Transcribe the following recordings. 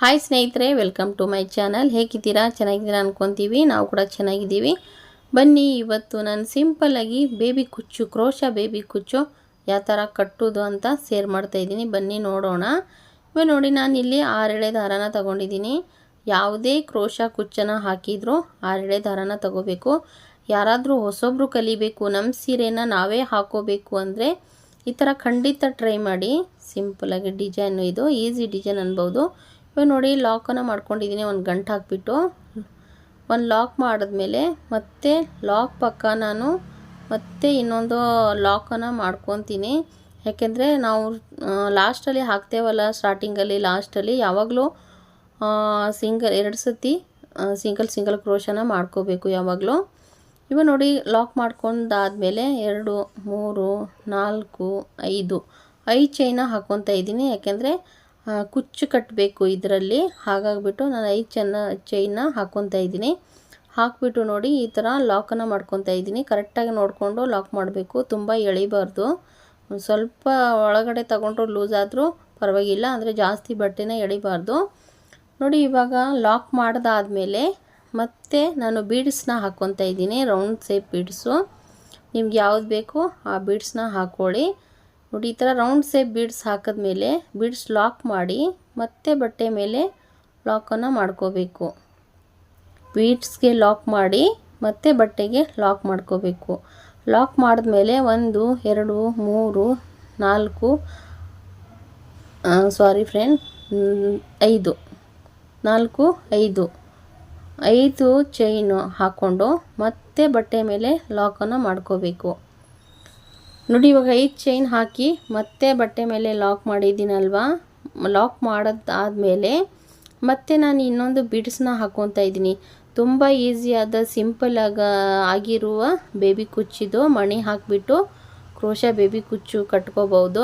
Hi ಸ್ನೇಹಿತರೆ, welcome to my channel. ಹೇಗಿದ್ದೀರಾ? ಚೆನ್ನಾಗಿದ್ದೀರಾ ಅನ್ಕೊತೀವಿ. ನಾವು ಕೂಡ ಚೆನ್ನಾಗಿದ್ದೀವಿ. ಬನ್ನಿ, ಇವತ್ತು ನಾನು ಸಿಂಪಲ್ಲಾಗಿ ಬೇಬಿ ಕುಚ್ಚು, ಕ್ರೋಶಾ ಬೇಬಿ ಕುಚ್ಚು ಯಾವ ಥರ ಕಟ್ಟೋದು ಅಂತ ಶೇರ್ ಮಾಡ್ತಾಯಿದ್ದೀನಿ. ಬನ್ನಿ ನೋಡೋಣ. ಇವಾಗ ನೋಡಿ, ನಾನು ಇಲ್ಲಿ 6 ಎಳೆ ದಾರಾನ ತೊಗೊಂಡಿದ್ದೀನಿ. ಯಾವುದೇ ಕ್ರೋಶಾ ಕುಚ್ಚನ್ನು ಹಾಕಿದರೂ 6 ಎಳೆ ದಾರಾನ ತೊಗೋಬೇಕು. ಯಾರಾದರೂ ಹೊಸೊಬ್ಬರು ಕಲಿಬೇಕು, ನಮ್ಮ ಸೀರೆನ ನಾವೇ ಹಾಕೋಬೇಕು ಅಂದರೆ ಈ ಥರ ಖಂಡಿತ ಟ್ರೈ ಮಾಡಿ. ಸಿಂಪಲ್ಲಾಗಿ ಡಿಸೈನು, ಇದು ಈಸಿ ಡಿಸೈನ್ ಅನ್ಬೋದು. ಇವಾಗ ನೋಡಿ, ಲಾಕನ್ನು ಮಾಡ್ಕೊಂಡಿದ್ದೀನಿ. ಒಂದು ಗಂಟು ಹಾಕಿಬಿಟ್ಟು ಒಂದು ಲಾಕ್ ಮಾಡಿದ್ಮೇಲೆ ಮತ್ತೆ ಲಾಕ್ ಪಕ್ಕ ನಾನು ಮತ್ತೆ ಇನ್ನೊಂದು ಲಾಕನ್ನು ಮಾಡ್ಕೊತೀನಿ. ಯಾಕೆಂದರೆ ನಾವು ಲಾಸ್ಟಲ್ಲಿ ಹಾಕ್ತೇವಲ್ಲ, ಸ್ಟಾರ್ಟಿಂಗಲ್ಲಿ ಲಾಸ್ಟಲ್ಲಿ ಯಾವಾಗಲೂ ಎರಡು ಸತಿ ಸಿಂಗಲ್ ಕ್ರೋಶನ ಮಾಡ್ಕೋಬೇಕು ಯಾವಾಗಲೂ. ಇವಾಗ ನೋಡಿ, ಲಾಕ್ ಮಾಡ್ಕೊಂಡಾದಮೇಲೆ 2, 3, 4, 5 ಚೈನ ಹಾಕ್ಕೊತಾ ಇದ್ದೀನಿ. ಯಾಕೆಂದರೆ ಕುಚ್ಚು ಕಟ್ಟಬೇಕು ಇದರಲ್ಲಿ, ಹಾಗಾಗಿಬಿಟ್ಟು ನಾನು 5 ಚೈನ ಹಾಕ್ಕೊತಾ ಇದ್ದೀನಿ. ಹಾಕ್ಬಿಟ್ಟು ನೋಡಿ, ಈ ಥರ ಲಾಕನ್ನು ಮಾಡ್ಕೊತಾ ಇದ್ದೀನಿ. ಕರೆಕ್ಟಾಗಿ ನೋಡಿಕೊಂಡು ಲಾಕ್ ಮಾಡಬೇಕು, ತುಂಬ ಎಳಿಬಾರ್ದು. ಸ್ವಲ್ಪ ಒಳಗಡೆ ತಗೊಂಡ್ರು ಲೂಸ್ ಆದರೂ ಪರವಾಗಿಲ್ಲ, ಅಂದರೆ ಜಾಸ್ತಿ ಬಟ್ಟೆನ ಎಳಿಬಾರ್ದು. ನೋಡಿ, ಇವಾಗ ಲಾಕ್ ಮಾಡಿದಾದ್ಮೇಲೆ ಮತ್ತೆ ನಾನು ಬೀಡ್ಸ್ನ ಹಾಕ್ಕೊತಾ ಇದ್ದೀನಿ. ರೌಂಡ್ ಶೇಪ್ ಬೀಡ್ಸು, ನಿಮ್ಗೆ ಯಾವ್ದು ಬೇಕೋ ಆ ಬೀಡ್ಸ್ನ ಹಾಕ್ಕೊಳ್ಳಿ. ನೋಡಿ, ಈ ಥರ ರೌಂಡ್ ಶೇಪ್ ಬೀಡ್ಸ್ ಹಾಕಿದ್ಮೇಲೆ ಬೀಡ್ಸ್ ಲಾಕ್ ಮಾಡಿ ಮತ್ತೆ ಬಟ್ಟೆ ಮೇಲೆ ಲಾಕನ್ನು ಮಾಡ್ಕೋಬೇಕು. ಬೀಡ್ಸ್ಗೆ ಲಾಕ್ ಮಾಡಿ ಮತ್ತೆ ಬಟ್ಟೆಗೆ ಲಾಕ್ ಮಾಡ್ಕೋಬೇಕು. ಲಾಕ್ ಮಾಡಿದ್ಮೇಲೆ 1, 2, 3, 4 ಸಾರಿ ಫ್ರೆಂಡ್ 5 ಚೈನು ಹಾಕ್ಕೊಂಡು ಮತ್ತೆ ಬಟ್ಟೆ ಮೇಲೆ ಲಾಕನ್ನು ಮಾಡ್ಕೋಬೇಕು. ನೋಡಿ, ಇವಾಗ 5 ಚೈನ್ ಹಾಕಿ ಮತ್ತೆ ಬಟ್ಟೆ ಮೇಲೆ ಲಾಕ್ ಮಾಡಿದ್ದೀನಲ್ವಾ. ಲಾಕ್ ಮಾಡೋದಾದಮೇಲೆ ಮತ್ತೆ ನಾನು ಇನ್ನೊಂದು ಬೀಡ್ಸ್ನ ಹಾಕ್ಕೊತಾ ಇದ್ದೀನಿ. ತುಂಬ ಈಸಿಯಾದ ಆಗಿರುವ ಬೇಬಿ ಕುಚ್ಚಿದು. ಮಣಿ ಹಾಕಿಬಿಟ್ಟು ಕ್ರೋಶಾ ಬೇಬಿ ಕುಚ್ಚು ಕಟ್ಕೋಬೋದು.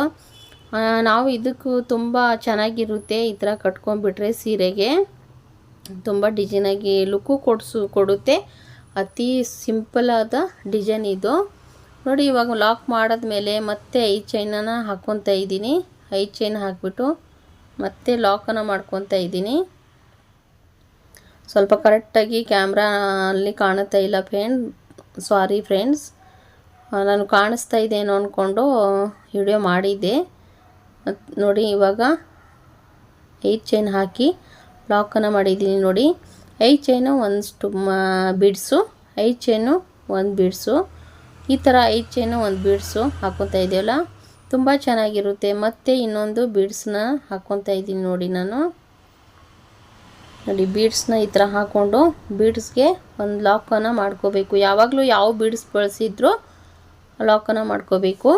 ನಾವು ಇದಕ್ಕೂ ತುಂಬ ಚೆನ್ನಾಗಿರುತ್ತೆ. ಈ ಥರ ಕಟ್ಕೊಂಡ್ಬಿಟ್ರೆ ಸೀರೆಗೆ ತುಂಬ ಡಿಸೈನಾಗಿ ಲುಕ್ಕು ಕೊಡುತ್ತೆ. ಅತಿ ಸಿಂಪಲ್ಲಾದ ಡಿಸೈನ್ ಇದು. ನೋಡಿ, ಇವಾಗ ಲಾಕ್ ಮಾಡಿದ್ಮೇಲೆ ಮತ್ತೆ 5 ಚೈನನ್ನು ಹಾಕ್ಕೊತಾ ಇದ್ದೀನಿ. 5 ಚೈನ್ ಹಾಕಿಬಿಟ್ಟು ಮತ್ತೆ ಲಾಕನ್ನು ಮಾಡ್ಕೊತಾ ಇದ್ದೀನಿ. ಸ್ವಲ್ಪ ಕರೆಕ್ಟಾಗಿ ಕ್ಯಾಮ್ರಾ ಅಲ್ಲಿ ಕಾಣುತ್ತಾ ಇಲ್ಲ ಸಾರಿ ಫ್ರೆಂಡ್ಸ್. ನಾನು ಕಾಣಿಸ್ತಾ ಇದ್ದೇನೋ ಅಂದ್ಕೊಂಡು ವಿಡಿಯೋ ಮಾಡಿದ್ದೆ. ನೋಡಿ, ಇವಾಗ 5 ಚೈನ್ ಹಾಕಿ ಲಾಕನ್ನು ಮಾಡಿದ್ದೀನಿ. ನೋಡಿ, 5 ಚೈನು 1 ಬೀಡ್ಸು, 5 ಚೈನು 1 ಬೀಡ್ಸು, ಈ ಥರ 5 ಚೈನು 1 ಬೀಡ್ಸು ಹಾಕ್ಕೊತಾ ಇದೆಯಲ್ಲ, ತುಂಬ ಚೆನ್ನಾಗಿರುತ್ತೆ. ಮತ್ತು ಇನ್ನೊಂದು ಬೀಡ್ಸ್ನ ಹಾಕ್ಕೊತಾ ಇದ್ದೀನಿ. ನೋಡಿ, ನೋಡಿ ಬೀಡ್ಸ್ನ ಈ ಥರ ಹಾಕ್ಕೊಂಡು ಬೀಡ್ಸ್ಗೆ ಒಂದು ಲಾಕನ್ನು ಮಾಡ್ಕೋಬೇಕು. ಯಾವಾಗಲೂ ಯಾವ ಬೀಡ್ಸ್ ಬಳಸಿದ್ರೂ ಲಾಕನ್ನು ಮಾಡ್ಕೋಬೇಕು.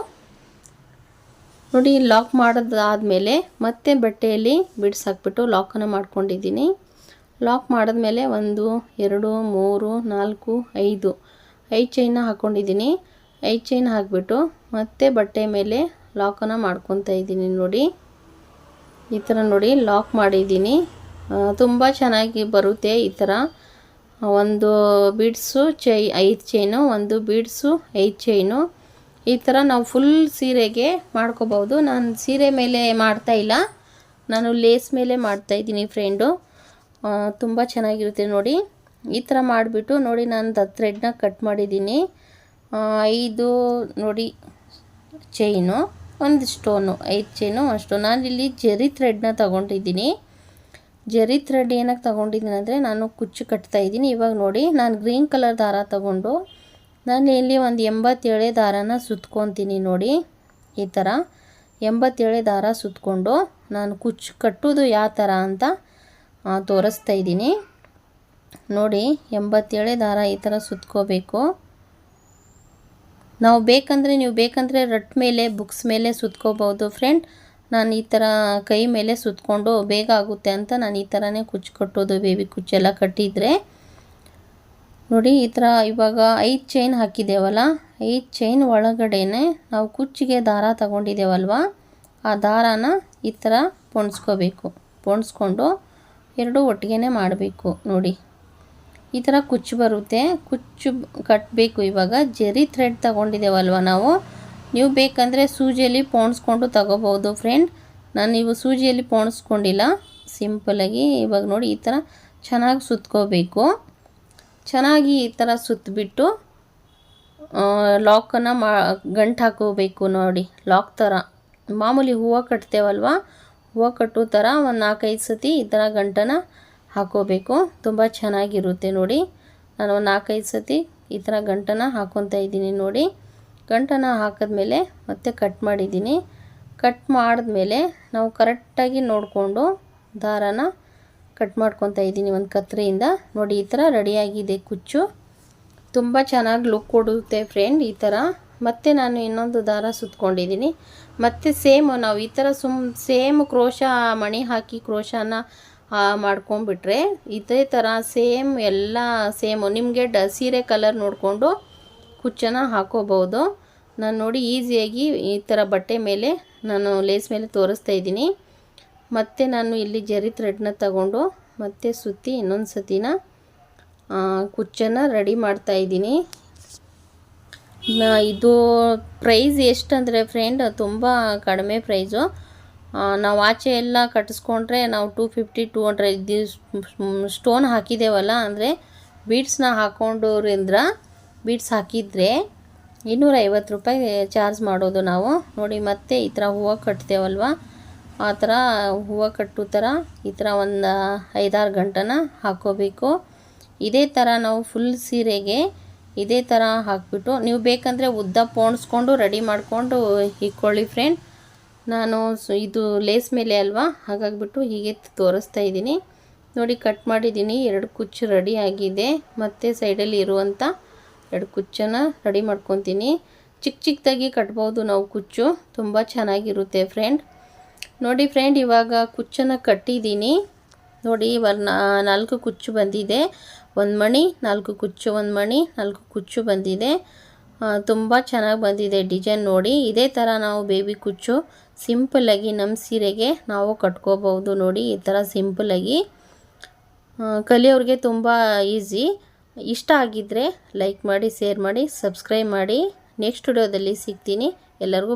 ನೋಡಿ, ಲಾಕ್ ಮಾಡೋದಾದಮೇಲೆ ಮತ್ತೆ ಬಟ್ಟೆಯಲ್ಲಿ ಬೀಡ್ಸ್ ಹಾಕ್ಬಿಟ್ಟು ಲಾಕನ್ನು ಮಾಡ್ಕೊಂಡಿದ್ದೀನಿ. ಲಾಕ್ ಮಾಡಿದ್ಮೇಲೆ 1, 2, 3, 4, 5 ಚೈನ ಹಾಕ್ಕೊಂಡಿದ್ದೀನಿ. 5 ಚೈನ್ ಹಾಕಿಬಿಟ್ಟು ಮತ್ತೆ ಬಟ್ಟೆ ಮೇಲೆ ಲಾಕನ್ನು ಮಾಡ್ಕೊತಾ ಇದ್ದೀನಿ. ನೋಡಿ, ಈ ಥರ ನೋಡಿ ಲಾಕ್ ಮಾಡಿದ್ದೀನಿ. ತುಂಬ ಚೆನ್ನಾಗಿ ಬರುತ್ತೆ ಈ ಥರ. ಒಂದು ಬೀಡ್ಸು 5 ಚೈನು, 1 ಬೀಡ್ಸು 5 ಚೈನು, ಈ ಥರ ನಾವು ಫುಲ್ ಸೀರೆಗೆ ಮಾಡ್ಕೋಬೋದು. ನಾನು ಸೀರೆ ಮೇಲೆ ಮಾಡ್ತಾಯಿಲ್ಲ, ನಾನು ಲೇಸ್ ಮೇಲೆ ಮಾಡ್ತಾಯಿದ್ದೀನಿ ಫ್ರೆಂಡು. ತುಂಬ ಚೆನ್ನಾಗಿರುತ್ತೆ. ನೋಡಿ, ಈ ಥರ ಮಾಡಿಬಿಟ್ಟು ನೋಡಿ, ನಾನು ಥ್ರೆಡ್ನ ಕಟ್ ಮಾಡಿದ್ದೀನಿ. 5 ನೋಡಿ ಚೈನು, 1 ಸ್ಟೋನು, 5 ಚೈನು 1 ಸ್ಟೋನ್. ನಾನಿಲ್ಲಿ ಜರಿ ಥ್ರೆಡ್ನ ತೊಗೊಂಡಿದ್ದೀನಿ. ಜರಿ ಥ್ರೆಡ್ ಏನಕ್ಕೆ ತೊಗೊಂಡಿದ್ದೀನಿ ಅಂದರೆ ನಾನು ಕುಚ್ಚು ಕಟ್ತಾಯಿದ್ದೀನಿ. ಇವಾಗ ನೋಡಿ, ನಾನು ಗ್ರೀನ್ ಕಲರ್ ದಾರ ತೊಗೊಂಡು ನಾನು ಇಲ್ಲಿ ಒಂದು 87 ದಾರಾನ ಸುತ್ಕೊತೀನಿ. ನೋಡಿ, ಈ ಥರ 87 ದಾರ ಸುತ್ಕೊಂಡು ನಾನು ಕುಚ್ಚು ಕಟ್ಟೋದು ಯಾವ ಥರ ಅಂತ ತೋರಿಸ್ತಾ ಇದ್ದೀನಿ. ನೋಡಿ, 87 ದಾರ ಈ ಥರ ಸುತ್ಕೋಬೇಕು. ನೀವು ಬೇಕಂದರೆ ರಟ್ ಮೇಲೆ, ಬುಕ್ಸ್ ಮೇಲೆ ಸುತ್ಕೋಬೋದು ಫ್ರೆಂಡ್. ನಾನು ಈ ಥರ ಕೈ ಮೇಲೆ ಸುತ್ಕೊಂಡು ಬೇಗ ಆಗುತ್ತೆ ಅಂತ ನಾನು ಈ ಥರನೇ ಕುಚ್ಚು ಕಟ್ಟೋದು. ಬೇಬಿ ಕುಚ್ಚೆಲ್ಲ ಕಟ್ಟಿದರೆ ನೋಡಿ, ಈ ಥರ ಇವಾಗ 5 ಚೈನ್ ಹಾಕಿದ್ದೇವಲ್ಲ, 5 ಚೈನ್ ಒಳಗಡೆನೆ ನಾವು ಕುಚ್ಚಿಗೆ ದಾರ ತಗೊಂಡಿದ್ದೇವಲ್ವ, ಆ ದಾರಾನ ಈ ಥರ ಪೊಣ್ಸ್ಕೊಂಡು 2 ಒಟ್ಟಿಗೆ ಮಾಡಬೇಕು. ನೋಡಿ, ಈ ಥರ ಕುಚ್ಚು ಬರುತ್ತೆ. ಕುಚ್ಚು ಕಟ್ಟಬೇಕು. ಇವಾಗ ಜರಿ ಥ್ರೆಡ್ ತಗೊಂಡಿದ್ದೇವಲ್ವ ನಾವು, ನೀವು ಬೇಕಂದರೆ ಸೂಜಿಯಲ್ಲಿ ಪೋಣಿಸ್ಕೊಂಡು ತಗೋಬೋದು ಫ್ರೆಂಡ್. ನಾನು ಇವು ಸೂಜಿಯಲ್ಲಿ ಪೋಣಿಸ್ಕೊಂಡಿಲ್ಲ, ಸಿಂಪಲಾಗಿ ಇವಾಗ ನೋಡಿ ಈ ಥರ ಚೆನ್ನಾಗಿ ಸುತ್ಕೋಬೇಕು. ಚೆನ್ನಾಗಿ ಈ ಥರ ಸುತ್ತಬಿಟ್ಟು ಲಾಕನ್ನು ಗಂಟು ಹಾಕೋಬೇಕು ನೋಡಿ. ಲಾಕ್ ಥರ ಮಾಮೂಲಿ ಹೂವು ಕಟ್ತೇವಲ್ವ, ಹೂವು ಕಟ್ಟೋ ಥರ ಒಂದು 4-5 ಸತಿ ಈ ಥರ ಗಂಟನ್ನು ಹಾಕೋಬೇಕು. ತುಂಬ ಚೆನ್ನಾಗಿರುತ್ತೆ ನೋಡಿ. ನಾನು ಒಂದು 4-5 ಸತಿ ಈ ಥರ ಗಂಟನ್ನು ಹಾಕ್ಕೊತಾ ಇದ್ದೀನಿ ನೋಡಿ. ಗಂಟನ್ನು ಹಾಕಿದ್ಮೇಲೆ ಮತ್ತೆ ಕಟ್ ಮಾಡಿದ್ದೀನಿ. ಕಟ್ ಮಾಡಿದ್ಮೇಲೆ ನಾವು ಕರೆಕ್ಟಾಗಿ ನೋಡಿಕೊಂಡು ದಾರಾನ ಕಟ್ ಮಾಡ್ಕೊತಾ ಇದ್ದೀನಿ ಒಂದು ಕತ್ತರಿಯಿಂದ. ನೋಡಿ ಈ ಥರ ರೆಡಿಯಾಗಿದೆ ಕುಚ್ಚು. ತುಂಬ ಚೆನ್ನಾಗಿ ಲುಕ್ ಕೊಡುತ್ತೆ ಫ್ರೆಂಡ್ ಈ ಥರ. ಮತ್ತು ನಾನು ಇನ್ನೊಂದು ದಾರ ಸುತ್ಕೊಂಡಿದ್ದೀನಿ. ಮತ್ತು ಸೇಮ್ ನಾವು ಈ ಥರ ಸೇಮ್ ಕ್ರೋಶ ಮಣಿ ಹಾಕಿ ಕ್ರೋಶನ ಮಾಡ್ಕೊಂಬಿಟ್ರೆ ಇದೇ ಥರ ಸೇಮ್ ಎಲ್ಲ ಸೇಮು ನಿಮಗೆ ಸೀರೆ ಕಲರ್ ನೋಡಿಕೊಂಡು ಕುಚ್ಚನ್ನು ಹಾಕೋಬೋದು. ನಾನು ನೋಡಿ ಈಸಿಯಾಗಿ ಈ ಥರ ಬಟ್ಟೆ ಮೇಲೆ ನಾನು ಲೇಸ್ ಮೇಲೆ ತೋರಿಸ್ತಾ ಇದ್ದೀನಿ. ಮತ್ತು ನಾನು ಇಲ್ಲಿ ಜರಿ ಥ್ರೆಡ್ನ ತಗೊಂಡು ಮತ್ತೆ ಸುತ್ತಿ ಇನ್ನೊಂದು ಸತಿನ ಕುಚ್ಚನ್ನು ರೆಡಿ ಮಾಡ್ತಾಯಿದ್ದೀನಿ. ಇದು ಪ್ರೈಸ್ ಎಷ್ಟಂದರೆ ಫ್ರೆಂಡ್ ತುಂಬ ಕಡಿಮೆ ಪ್ರೈಸು. ನಾವು ಆಚೆ ಎಲ್ಲ ಕಟ್ಟಿಸ್ಕೊಂಡ್ರೆ ನಾವು 250-200 ಇದು ಸ್ಟೋನ್ ಹಾಕಿದ್ದೇವಲ್ಲ, ಅಂದರೆ ಬೀಡ್ಸ್ನ ಹಾಕ್ಕೊಂಡೋದ್ರಿಂದ ಬೀಡ್ಸ್ ಹಾಕಿದರೆ 250 ರೂಪಾಯಿ ಚಾರ್ಜ್ ಮಾಡೋದು ನಾವು. ನೋಡಿ ಮತ್ತೆ ಈ ಥರ ಹೂವು ಕಟ್ತೇವಲ್ವ, ಆ ಥರ ಹೂವು ಕಟ್ಟೋ ಥರ ಈ ಥರ ಒಂದು 5-6 ಗಂಟನ ಹಾಕ್ಕೋಬೇಕು. ಇದೇ ಥರ ನಾವು ಫುಲ್ ಸೀರೆಗೆ ಇದೇ ಥರ ಹಾಕಿಬಿಟ್ಟು ನೀವು ಬೇಕಂದರೆ ಉದ್ದ ಪೋಣಿಸ್ಕೊಂಡು ರೆಡಿ ಮಾಡಿಕೊಂಡು ಇಕ್ಕೊಳ್ಳಿ ಫ್ರೆಂಡ್. ನಾನು ಇದು ಲೇಸ್ ಮೇಲೆ ಅಲ್ವಾ, ಹಾಗಾಗಿಬಿಟ್ಟು ಹೀಗೆ ತೋರಿಸ್ತಾ ಇದ್ದೀನಿ ನೋಡಿ. ಕಟ್ ಮಾಡಿದ್ದೀನಿ. 2 ಕುಚ್ಚು ರೆಡಿ ಆಗಿದೆ. ಮತ್ತು ಸೈಡಲ್ಲಿ ಇರುವಂಥ 2 ಕುಚ್ಚನ್ನು ರೆಡಿ ಮಾಡ್ಕೊತೀನಿ. ಚಿಕ್ಕದಾಗಿ ಕಟ್ಬೋದು ನಾವು ಕುಚ್ಚು, ತುಂಬ ಚೆನ್ನಾಗಿರುತ್ತೆ ಫ್ರೆಂಡ್. ನೋಡಿ ಫ್ರೆಂಡ್, ಇವಾಗ ಕುಚ್ಚನ್ನು ಕಟ್ಟಿದ್ದೀನಿ ನೋಡಿ. ಇವಾಗ 4 ಕುಚ್ಚು ಬಂದಿದೆ. 1 ಮಣಿ 4 ಕುಚ್ಚು, 1 ಮಣಿ 4 ಕುಚ್ಚು ಬಂದಿದೆ. ತುಂಬ ಚೆನ್ನಾಗಿ ಬಂದಿದೆ ಡಿಸೈನ್ ನೋಡಿ. ಇದೇ ಥರ ನಾವು ಬೇಬಿ ಕುಚ್ಚು ಸಿಂಪಲ್ಲಾಗಿ ನಮ್ಮ ಸೀರೆಗೆ ನಾವು ಕಟ್ಕೋಬಹುದು ನೋಡಿ. ಈ ಥರ ಸಿಂಪಲ್ಲಾಗಿ ಕಲಿಯೋರಿಗೆ ತುಂಬ ಈಸಿ. ಇಷ್ಟ ಆಗಿದ್ದರೆ ಲೈಕ್ ಮಾಡಿ, ಶೇರ್ ಮಾಡಿ, ಸಬ್ಸ್ಕ್ರೈಬ್ ಮಾಡಿ. ನೆಕ್ಸ್ಟ್ ವಿಡಿಯೋದಲ್ಲಿ ಸಿಗ್ತೀನಿ. ಎಲ್ಲರಿಗೂ